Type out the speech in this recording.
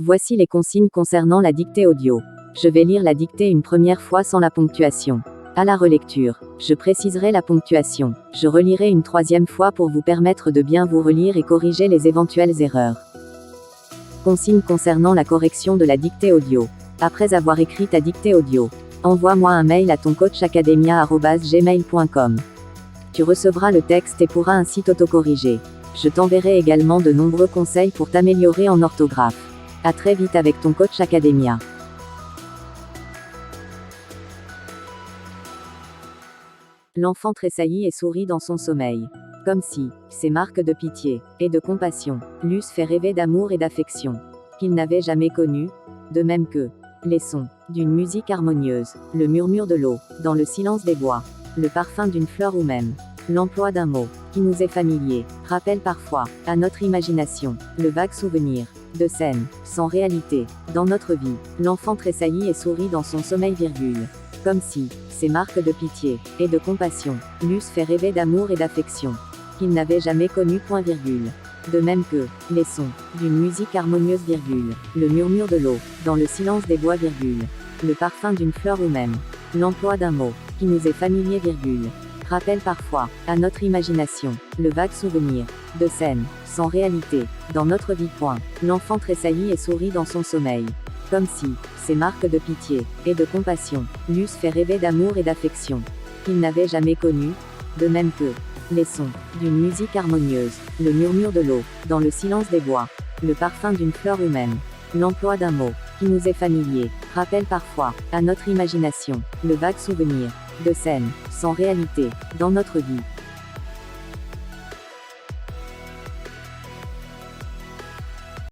Voici les consignes concernant la dictée audio. Je vais lire la dictée une première fois sans la ponctuation. À la relecture, je préciserai la ponctuation. Je relirai une troisième fois pour vous permettre de bien vous relire et corriger les éventuelles erreurs. Consigne concernant la correction de la dictée audio. Après avoir écrit ta dictée audio, envoie-moi un mail à toncoachacademia@gmail.com. Tu recevras le texte et pourras ainsi t'auto-corriger. Je t'enverrai également de nombreux conseils pour t'améliorer en orthographe. À très vite avec ton coach Academia. L'enfant tressaillit et sourit dans son sommeil. Comme si, ces marques de pitié et de compassion l'eussent fait rêver d'amour et d'affection qu'il n'avait jamais connu, de même que les sons d'une musique harmonieuse, le murmure de l'eau dans le silence des bois, le parfum d'une fleur ou même l'emploi d'un mot qui nous est familier, rappelle parfois à notre imagination le vague souvenir de scènes sans réalité dans notre vie. L'enfant tressaillit et sourit dans son sommeil, comme si ces marques de pitié et de compassion l'eussent fait rêver d'amour et d'affection qu'il n'avait jamais connu, de même que les sons d'une musique harmonieuse, le murmure de l'eau dans le silence des bois, le parfum d'une fleur ou même l'emploi d'un mot qui nous est familier, rappelle parfois à notre imagination le vague souvenir de scènes sans réalité dans notre vie. L'enfant tressaillit et sourit dans son sommeil, comme si ces marques de pitié et de compassion l'eussent fait rêver d'amour et d'affection qu'il n'avait jamais connu, de même que les sons d'une musique harmonieuse, le murmure de l'eau dans le silence des bois, le parfum d'une fleur ou même l'emploi d'un mot qui nous est familier, rappelle parfois à notre imagination le vague souvenir de scènes sans réalité dans notre vie.